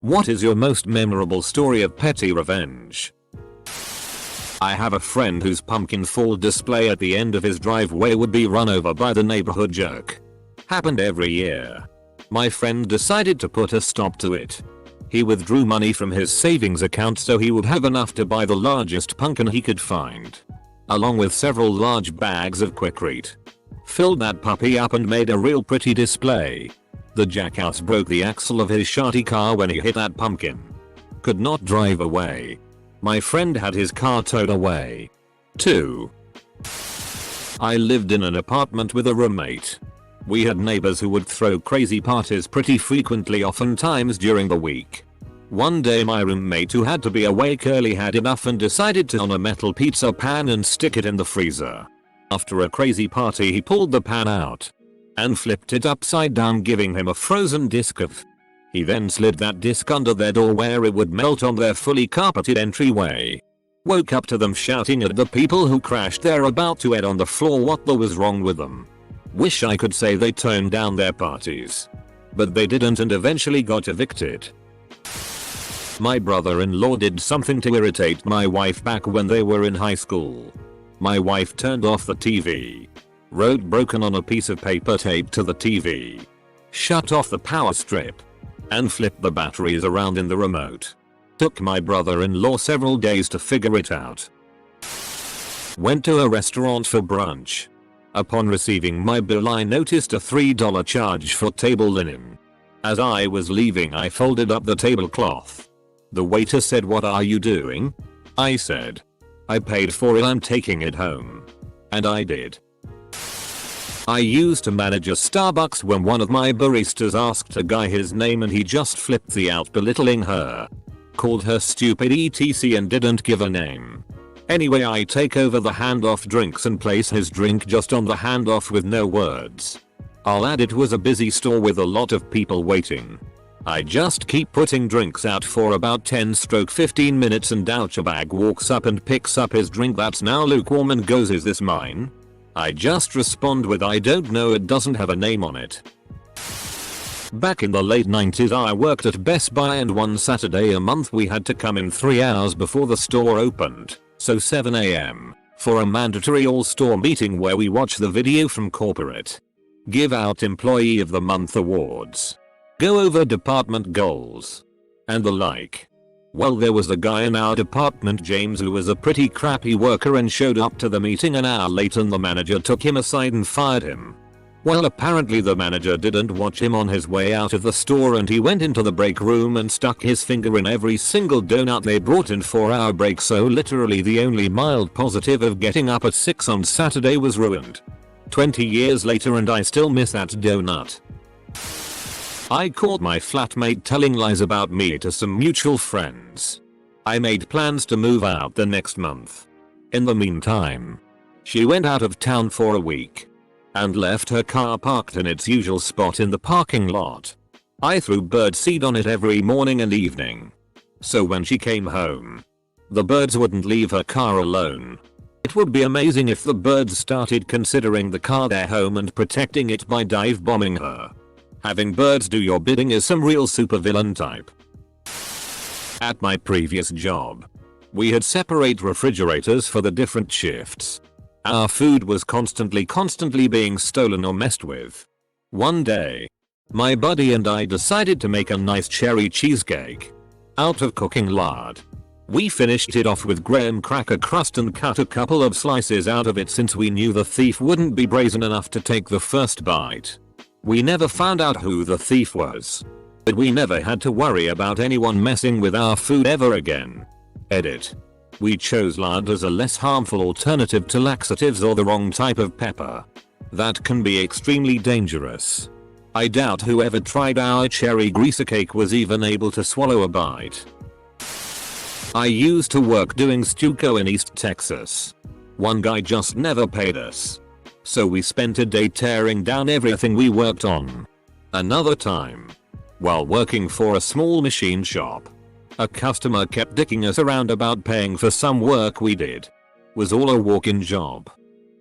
What is your most memorable story of petty revenge? I have a friend whose pumpkin fall display at the end of his driveway would be run over by the neighborhood jerk. Happened every year. My friend decided to put a stop to it. He withdrew money from his savings account so he would have enough to buy the largest pumpkin he could find, along with several large bags of Quikrete. Filled that puppy up and made a real pretty display. The jackass broke the axle of his shoddy car when he hit that pumpkin. Could not drive away. My friend had his car towed away. 2. I lived in an apartment with a roommate. We had neighbors who would throw crazy parties pretty frequently, oftentimes during the week. One day my roommate, who had to be awake early, had enough and decided to on a metal pizza pan and stick it in the freezer. After a crazy party he pulled the pan out and flipped it upside down, giving him a frozen disc of. He then slid that disc under their door where it would melt on their fully carpeted entryway. Woke up to them shouting at the people who crashed there about to head on the floor what was wrong with them. Wish I could say they toned down their parties. But they didn't and eventually got evicted. My brother-in-law did something to irritate my wife back when they were in high school. My wife turned off the TV, wrote broken on a piece of paper taped to the TV, shut off the power strip, and flipped the batteries around in the remote. Took my brother-in-law several days to figure it out. Went to a restaurant for brunch. Upon receiving my bill I noticed a $3 charge for table linen. As I was leaving I folded up the tablecloth. The waiter said, "What are you doing?" I said, "I paid for it, I'm taking it home." And I did. I used to manage a Starbucks when one of my baristas asked a guy his name and he just flipped the out, belittling her. Called her stupid etc and didn't give a name. Anyway, I take over the handoff drinks and place his drink just on the handoff with no words. I'll add it was a busy store with a lot of people waiting. I just keep putting drinks out for about 10-15 minutes and Douchebag walks up and picks up his drink that's now lukewarm and goes, "Is this mine?" I just respond with, "I don't know, it doesn't have a name on it." Back in the late 90s I worked at Best Buy and one Saturday a month we had to come in 3 hours before the store opened, so 7 AM, for a mandatory all-store meeting where we watch the video from corporate, give out Employee of the Month awards, go over department goals, and the like. Well, there was a guy in our department, James, who was a pretty crappy worker and showed up to the meeting an hour late and the manager took him aside and fired him. Well, apparently the manager didn't watch him on his way out of the store and he went into the break room and stuck his finger in every single donut they brought in for our break, so literally the only mild positive of getting up at 6 on Saturday was ruined. 20 years later and I still miss that donut. I caught my flatmate telling lies about me to some mutual friends. I made plans to move out the next month. In the meantime, she went out of town for a week and left her car parked in its usual spot in the parking lot. I threw birdseed on it every morning and evening, so when she came home, the birds wouldn't leave her car alone. It would be amazing if the birds started considering the car their home and protecting it by dive bombing her. Having birds do your bidding is some real supervillain type. At my previous job, we had separate refrigerators for the different shifts. Our food was constantly being stolen or messed with. One day, my buddy and I decided to make a nice cherry cheesecake out of cooking lard. We finished it off with graham cracker crust and cut a couple of slices out of it since we knew the thief wouldn't be brazen enough to take the first bite. We never found out who the thief was, but we never had to worry about anyone messing with our food ever again. Edit. We chose lard as a less harmful alternative to laxatives or the wrong type of pepper. That can be extremely dangerous. I doubt whoever tried our cherry greaser cake was even able to swallow a bite. I used to work doing stucco in East Texas. One guy just never paid us, so we spent a day tearing down everything we worked on. Another time, while working for a small machine shop, a customer kept dicking us around about paying for some work we did. Was all a walk-in job.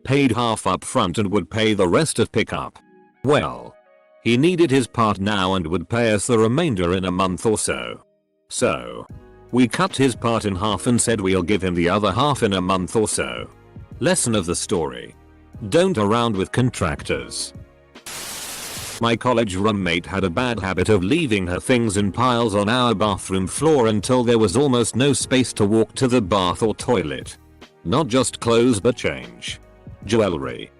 Paid half up front and would pay the rest at pickup. Well, he needed his part now and would pay us the remainder in a month or so. So we cut his part in half and said we'll give him the other half in a month or so. Lesson of the story: don't around with contractors. My college roommate had a bad habit of leaving her things in piles on our bathroom floor until there was almost no space to walk to the bath or toilet. Not just clothes but change, jewelry,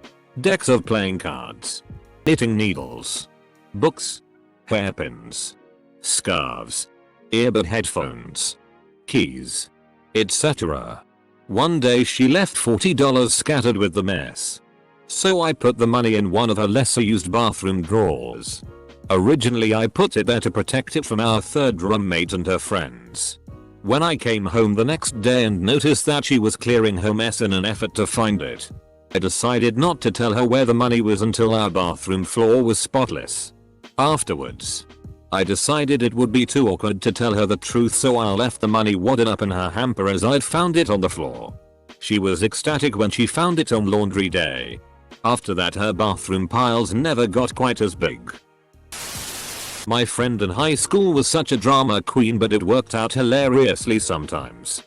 decks of playing cards, knitting needles, books, hairpins, scarves, earbud headphones, keys, etc. One day she left $40 scattered with the mess. So I put the money in one of her lesser used bathroom drawers. Originally I put it there to protect it from our third roommate and her friends. When I came home the next day and noticed that she was clearing her mess in an effort to find it, I decided not to tell her where the money was until our bathroom floor was spotless. Afterwards, I decided it would be too awkward to tell her the truth, so I left the money wadded up in her hamper as I'd found it on the floor. She was ecstatic when she found it on laundry day. After that her bathroom piles never got quite as big. My friend in high school was such a drama queen, but it worked out hilariously sometimes.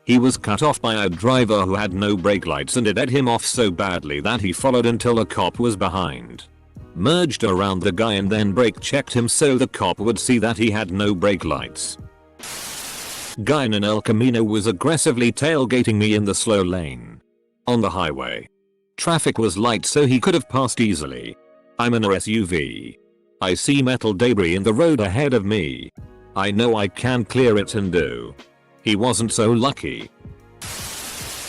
He was cut off by a driver who had no brake lights, and it ed him off so badly that he followed until a cop was behind. Merged around the guy and then brake checked him so the cop would see that he had no brake lights. Guy in El Camino was aggressively tailgating me in the slow lane. On the highway, traffic was light so he could have passed easily. I'm in a SUV. I see metal debris in the road ahead of me. I know I can clear it and do. He wasn't so lucky.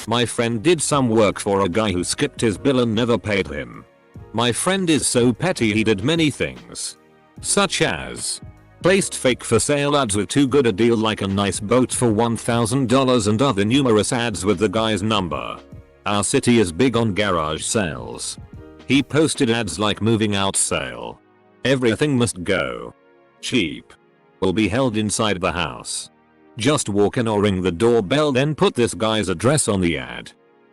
My friend did some work for a guy who skipped his bill and never paid him. My friend is so petty he did many things, such as placed fake for sale ads with too good a deal like a nice boat for $1,000 and other numerous ads with the guy's number. Our city is big on garage sales. He posted ads like moving out sale. Everything must go. Cheap. Will be held inside the house. Just walk in or ring the doorbell, then put this guy's address on the ad.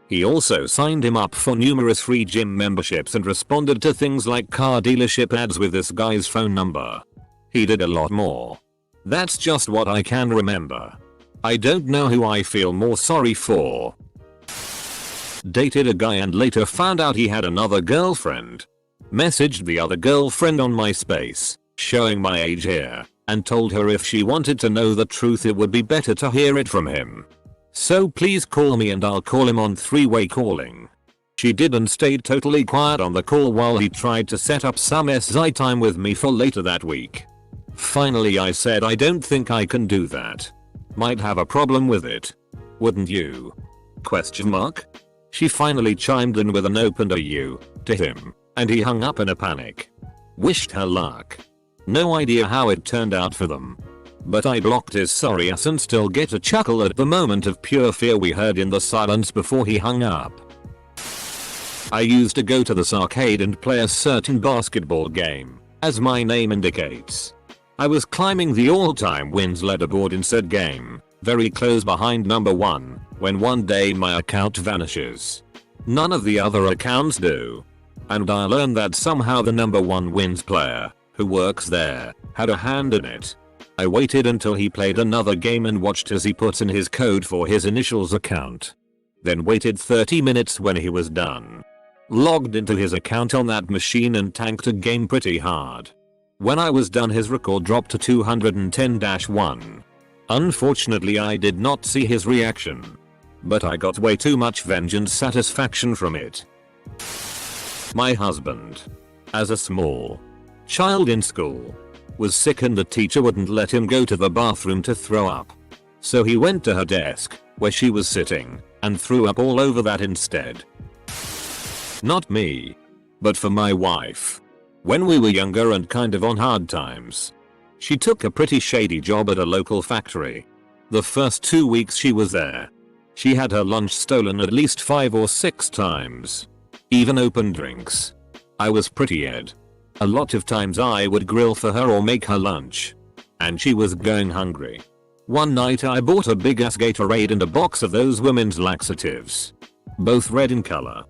He also signed him up for numerous free gym memberships and responded to things like car dealership ads with this guy's phone number. He did a lot more. That's just what I can remember. I don't know who I feel more sorry for. Dated a guy and later found out he had another girlfriend. Messaged the other girlfriend on MySpace, showing my age here, and told her if she wanted to know the truth it would be better to hear it from him. So please call me and I'll call him on three-way calling. She did and stayed totally quiet on the call while he tried to set up some SI time with me for later that week. Finally I said I don't think I can do that. Might have a problem with it. Wouldn't you? ? She finally chimed in with an open "you" to him, and he hung up in a panic. Wished her luck. No idea how it turned out for them. But I blocked his sorry ass and still get a chuckle at the moment of pure fear we heard in the silence before he hung up. I used to go to this arcade and play a certain basketball game, as my name indicates. I was climbing the all-time wins leaderboard in said game, very close behind number 1, when one day my account vanishes. None of the other accounts do. And I learned that somehow the number 1 wins player, who works there, had a hand in it. I waited until he played another game and watched as he put in his code for his initials account. Then waited 30 minutes when he was done. Logged into his account on that machine and tanked a game pretty hard. When I was done his record dropped to 210-1. Unfortunately I did not see his reaction. But I got way too much vengeance satisfaction from it. My husband, as a small child in school, was sick and the teacher wouldn't let him go to the bathroom to throw up. So he went to her desk, where she was sitting, and threw up all over that instead. Not me, but for my wife. When we were younger and kind of on hard times, she took a pretty shady job at a local factory. The first 2 weeks she was there, she had her lunch stolen at least 5 or 6 times. Even open drinks. I was pretty ed. A lot of times I would grill for her or make her lunch. And she was going hungry. One night I bought a big ass Gatorade and a box of those women's laxatives. Both red in color.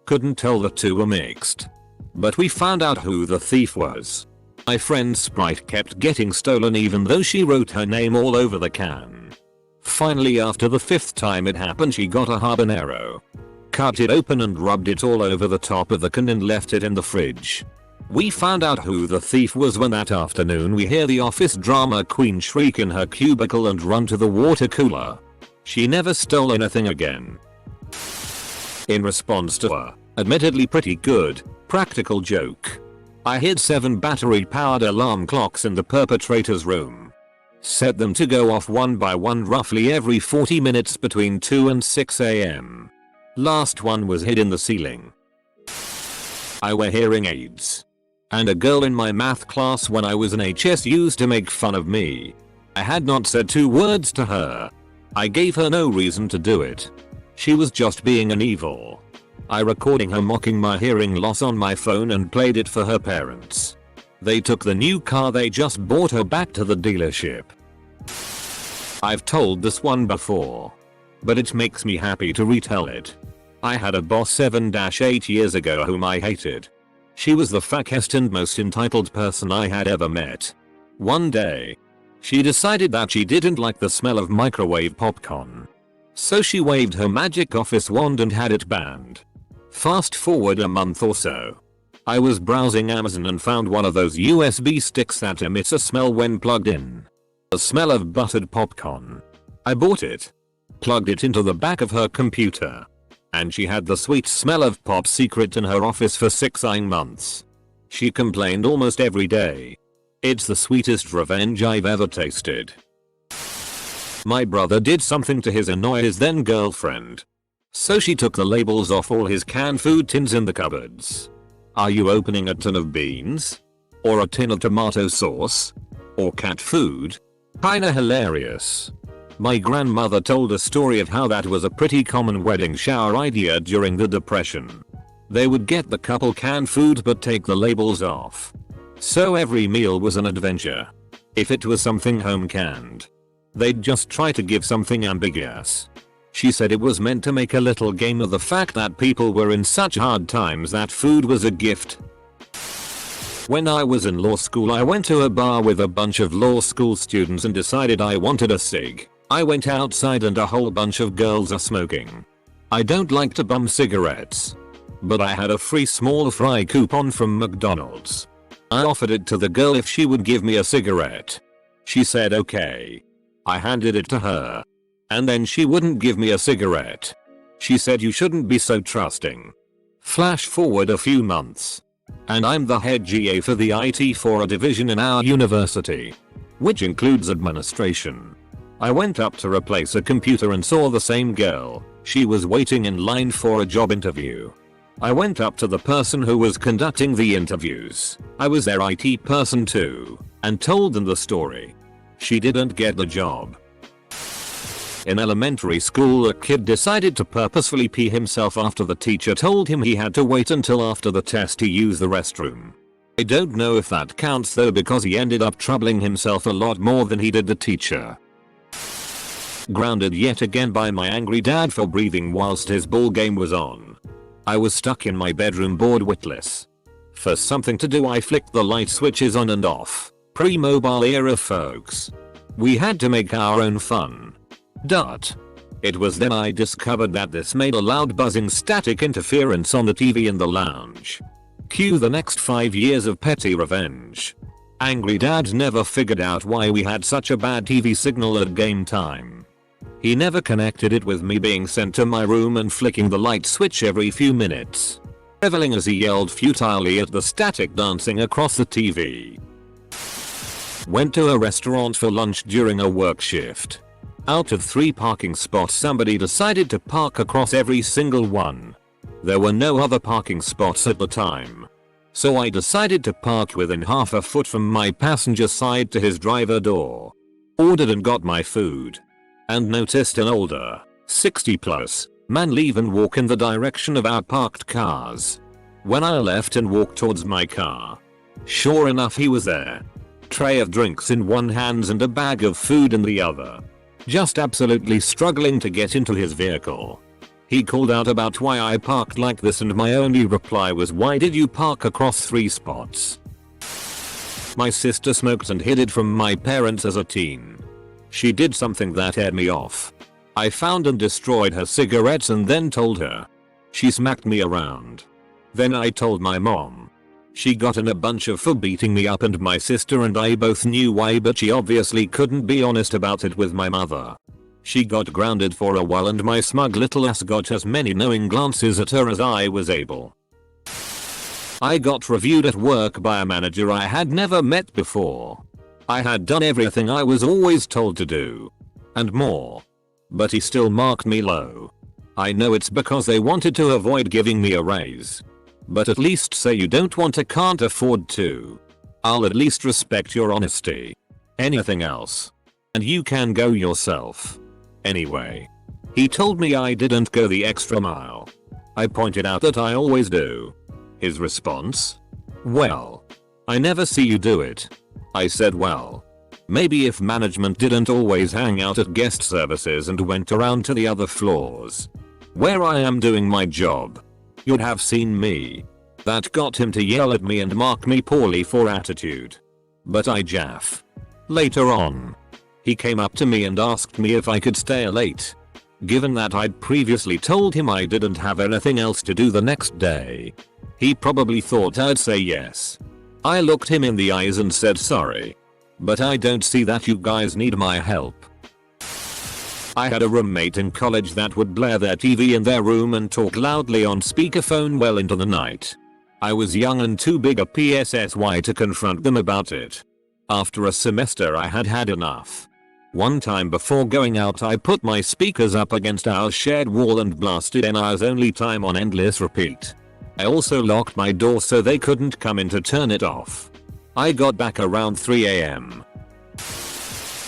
Couldn't tell the two were mixed. But we found out who the thief was. My friend's Sprite kept getting stolen even though she wrote her name all over the can. Finally, after the 5th time it happened, she got a habanero, cut it open and rubbed it all over the top of the can and left it in the fridge. We found out who the thief was when that afternoon we hear the office drama queen shriek in her cubicle and run to the water cooler. She never stole anything again. In response to a, admittedly pretty good, practical joke, I hid 7 battery-powered alarm clocks in the perpetrator's room. Set them to go off one by one roughly every 40 minutes between 2 and 6 AM. Last one was hid in the ceiling. I wear hearing aids. And a girl in my math class when I was in HS used to make fun of me. I had not said 2 words to her. I gave her no reason to do it. She was just being an evil. I recording her mocking my hearing loss on my phone and played it for her parents. They took the new car they just bought her back to the dealership. I've told this one before, but it makes me happy to retell it. I had a boss 7-8 years ago whom I hated. She was the fattest and most entitled person I had ever met. One day, she decided that she didn't like the smell of microwave popcorn. So she waved her magic office wand and had it banned. Fast forward a month or so. I was browsing Amazon and found one of those USB sticks that emits a smell when plugged in. The smell of buttered popcorn. I bought it. Plugged it into the back of her computer. And she had the sweet smell of Pop Secret in her office for 6 months. She complained almost every day. It's the sweetest revenge I've ever tasted. My brother did something to annoy his then girlfriend. So she took the labels off all his canned food tins in the cupboards. Are you opening a tin of beans? Or a tin of tomato sauce? Or cat food? Kinda hilarious. My grandmother told a story of how that was a pretty common wedding shower idea during the Depression. They would get the couple canned food but take the labels off. So every meal was an adventure. If it was something home canned, they'd just try to give something ambiguous. She said it was meant to make a little game of the fact that people were in such hard times that food was a gift. When I was in law school, I went to a bar with a bunch of law school students and decided I wanted a cig. I went outside and a whole bunch of girls are smoking. I don't like to bum cigarettes, but I had a free small fry coupon from McDonald's. I offered it to the girl if she would give me a cigarette. She said okay. I handed it to her. And then she wouldn't give me a cigarette. She said you shouldn't be so trusting. Flash forward a few months. And I'm the head GA for the IT for a division in our university, which includes administration. I went up to replace a computer and saw the same girl. She was waiting in line for a job interview. I went up to the person who was conducting the interviews. I was their IT person too, and told them the story. She didn't get the job. In elementary school, a kid decided to purposefully pee himself after the teacher told him he had to wait until after the test to use the restroom. I don't know if that counts though, because he ended up troubling himself a lot more than he did the teacher. Grounded yet again by my angry dad for breathing whilst his ball game was on. I was stuck in my bedroom bored witless. For something to do, I flicked the light switches on and off. Pre-mobile era folks. We had to make our own fun. It was then I discovered that this made a loud buzzing static interference on the TV in the lounge. Cue the next 5 years of petty revenge. Angry dad never figured out why we had such a bad TV signal at game time. He never connected it with me being sent to my room and flicking the light switch every few minutes, reveling as he yelled futilely at the static dancing across the TV. Went to a restaurant for lunch during a work shift. Out of 3 parking spots, somebody decided to park across every single one. There were no other parking spots at the time. So I decided to park within half a foot from my passenger side to his driver door. Ordered and got my food. And noticed an older, 60+ man leave and walk in the direction of our parked cars. When I left and walked towards my car, sure enough he was there. Tray of drinks in one hand and a bag of food in the other. Just absolutely struggling to get into his vehicle. He called out about why I parked like this and my only reply was, why did you park across 3 spots? My sister smoked and hid it from my parents as a teen. She did something that aired me off. I found and destroyed her cigarettes and then told her. She smacked me around. Then I told my mom. She got in a bunch of for beating me up and my sister and I both knew why, but she obviously couldn't be honest about it with my mother. She got grounded for a while and my smug little ass got as many knowing glances at her as I was able. I got reviewed at work by a manager I had never met before. I had done everything I was always told to do. And more. But he still marked me low. I know it's because they wanted to avoid giving me a raise. But at least say you don't want to, can't afford to. I'll at least respect your honesty. Anything else? And you can go yourself. Anyway. He told me I didn't go the extra mile. I pointed out that I always do. His response? Well. I never see you do it. I said, well. Maybe if management didn't always hang out at guest services and went around to the other floors. Where I am doing my job. You'd have seen me. That got him to yell at me and mark me poorly for attitude. But I jaff. Later on. He came up to me and asked me if I could stay late. Given that I'd previously told him I didn't have anything else to do the next day. He probably thought I'd say yes. I looked him in the eyes and said sorry. But I don't see that you guys need my help. I had a roommate in college that would blare their TV in their room and talk loudly on speakerphone well into the night. I was young and too big a PSSY to confront them about it. After a semester I had had enough. One time before going out I put my speakers up against our shared wall and blasted NR's Only Time on endless repeat. I also locked my door so they couldn't come in to turn it off. I got back around 3 AM.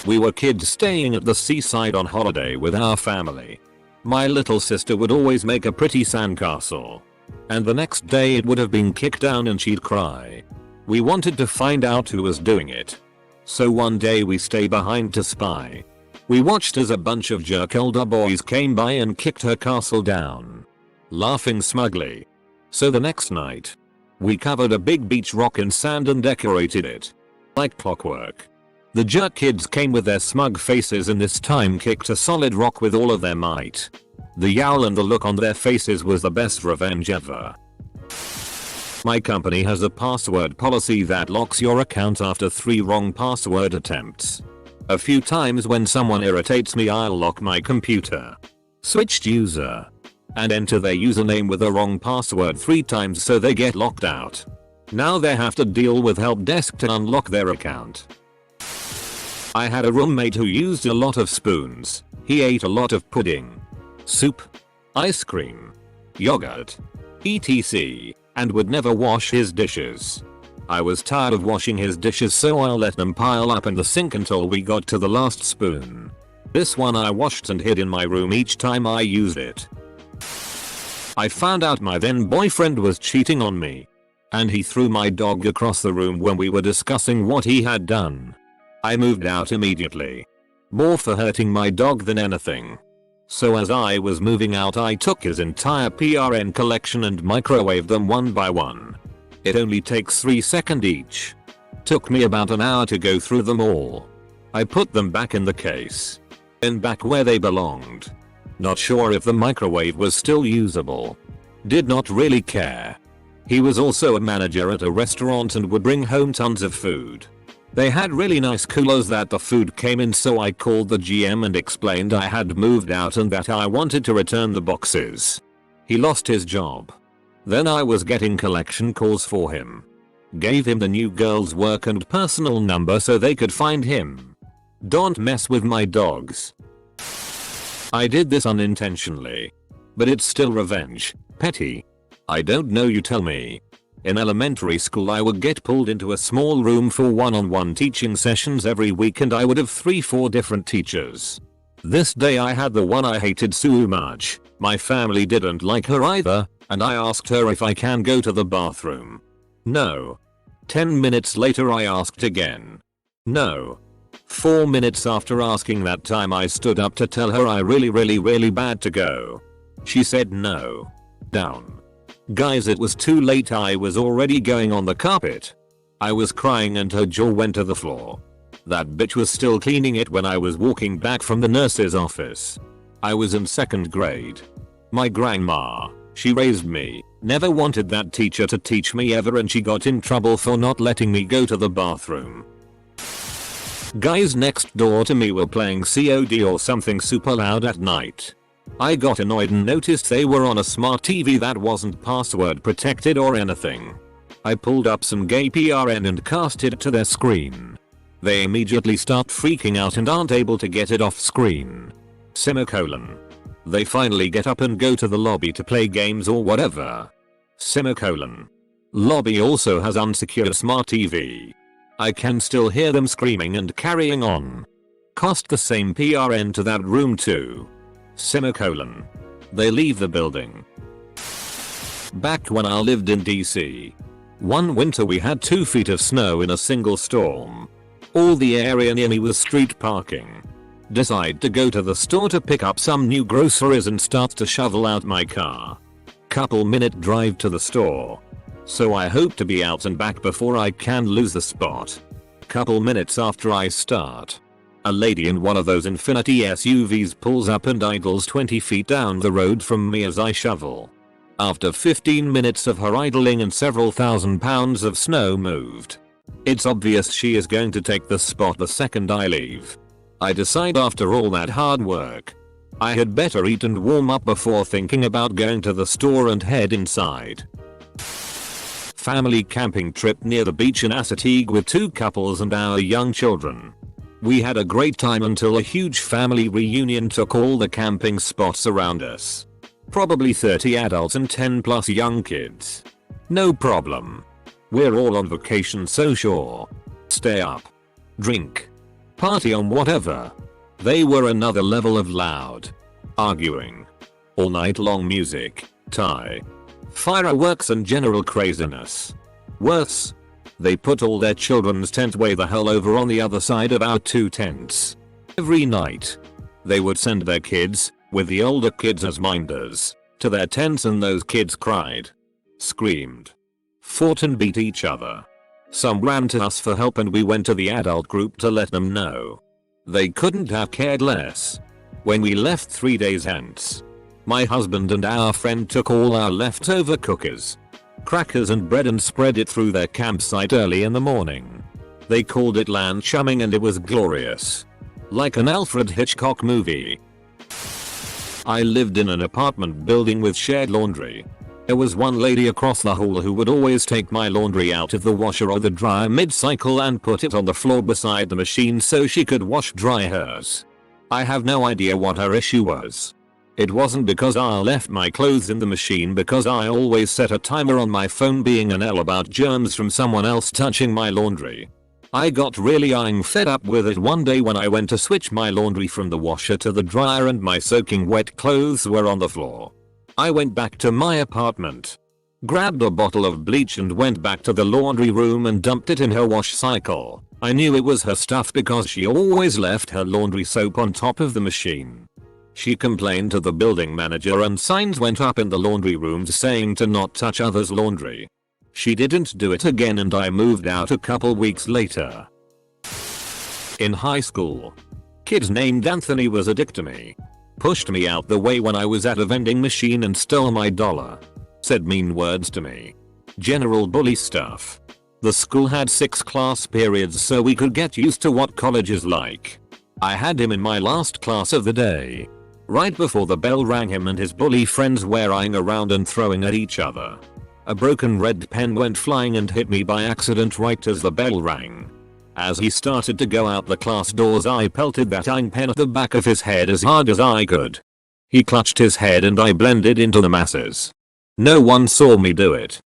We were kids staying at the seaside on holiday with our family. My little sister would always make a pretty sandcastle. And the next day it would have been kicked down and she'd cry. We wanted to find out who was doing it. So one day we stayed behind to spy. We watched as a bunch of jerk older boys came by and kicked her castle down. Laughing smugly. So the next night, we covered a big beach rock in sand and decorated it. Like clockwork. The jerk kids came with their smug faces and this time kicked a solid rock with all of their might. The yowl and the look on their faces was the best revenge ever. My company has a password policy that locks your account after 3 wrong password attempts. A few times when someone irritates me I'll lock my computer. Switched user. And enter their username with a wrong password 3 times so they get locked out. Now they have to deal with help desk to unlock their account. I had a roommate who used a lot of spoons. He ate a lot of pudding, soup, ice cream, yogurt, etc. and would never wash his dishes. I was tired of washing his dishes so I let them pile up in the sink until we got to the last spoon. This one I washed and hid in my room each time I used it. I found out my then boyfriend was cheating on me. And he threw my dog across the room when we were discussing what he had done. I moved out immediately. More for hurting my dog than anything. So as I was moving out I took his entire PRN collection and microwaved them one by one. It only takes 3 seconds each. Took me about an hour to go through them all. I put them back in the case. Then back where they belonged. Not sure if the microwave was still usable. Did not really care. He was also a manager at a restaurant and would bring home tons of food. They had really nice coolers that the food came in, so I called the GM and explained I had moved out and that I wanted to return the boxes. He lost his job. Then I was getting collection calls for him. Gave him the new girl's work and personal number so they could find him. Don't mess with my dogs. I did this unintentionally. But it's still revenge. Petty. I don't know, you tell me. In elementary school I would get pulled into a small room for one-on-one teaching sessions every week and I would have 3-4 different teachers. This day I had the one I hated so much. My family didn't like her either, and I asked her if I can go to the bathroom. No. 10 minutes later I asked again. No. 4 minutes after asking that time I stood up to tell her I really bad to go. She said no. Down. Guys, it was too late, I was already going on the carpet. I was crying and her jaw went to the floor. That bitch was still cleaning it when I was walking back from the nurse's office. I was in 2nd grade. My grandma, she raised me, never wanted that teacher to teach me ever, and she got in trouble for not letting me go to the bathroom. Guys next door to me were playing COD or something super loud at night. I got annoyed and noticed they were on a smart TV that wasn't password protected or anything. I pulled up some gay PRN and cast it to their screen. They immediately start freaking out and aren't able to get it off screen. Semicolon. They finally get up and go to the lobby to play games or whatever. Semicolon. Lobby also has unsecured smart TV. I can still hear them screaming and carrying on. Cost the same PRN to that room too. Semicolon. They leave the building. Back when I lived in DC. One winter we had 2 feet of snow in a single storm. All the area near me was street parking. Decide to go to the store to pick up some new groceries and start to shovel out my car. Couple minute drive to the store. So I hope to be out and back before I can lose the spot. Couple minutes after I start. A lady in one of those Infiniti SUVs pulls up and idles 20 feet down the road from me as I shovel. After 15 minutes of her idling and several thousand pounds of snow moved. It's obvious she is going to take the spot the second I leave. I decide after all that hard work, I had better eat and warm up before thinking about going to the store and head inside. Family camping trip near the beach in Assateague with 2 couples and our young children. We had a great time until a huge family reunion took all the camping spots around us. Probably 30 adults and 10 plus young kids. No problem. We're all on vacation, so sure. Stay up. Drink. Party on whatever. They were another level of loud. Arguing. All night long music, tie. Fireworks and general craziness. Worse. They put all their children's tent way the hell over on the other side of our 2 tents. Every night. They would send their kids, with the older kids as minders, to their tents, and those kids cried. Screamed. Fought and beat each other. Some ran to us for help and we went to the adult group to let them know. They couldn't have cared less. When we left 3 days hence, my husband and our friend took all our leftover cookies, crackers and bread and spread it through their campsite early in the morning. They called it land chumming and it was glorious. Like an Alfred Hitchcock movie. I lived in an apartment building with shared laundry. There was one lady across the hall who would always take my laundry out of the washer or the dryer mid-cycle and put it on the floor beside the machine so she could wash dry hers. I have no idea what her issue was. It wasn't because I left my clothes in the machine, because I always set a timer on my phone being an L about germs from someone else touching my laundry. I got really fed up with it one day when I went to switch my laundry from the washer to the dryer and my soaking wet clothes were on the floor. I went back to my apartment, grabbed a bottle of bleach and went back to the laundry room and dumped it in her wash cycle. I knew it was her stuff because she always left her laundry soap on top of the machine. She complained to the building manager and signs went up in the laundry rooms saying to not touch others' laundry. She didn't do it again and I moved out a couple weeks later. In high school, kid named Anthony was a dick to me. Pushed me out the way when I was at a vending machine and stole my dollar. Said mean words to me. General bully stuff. The school had 6 class periods so we could get used to what college is like. I had him in my last class of the day. Right before the bell rang, him and his bully friends were eyeing around and throwing at each other. A broken red pen went flying and hit me by accident right as the bell rang. As he started to go out the class doors, I pelted that ink pen at the back of his head as hard as I could. He clutched his head and I blended into the masses. No one saw me do it.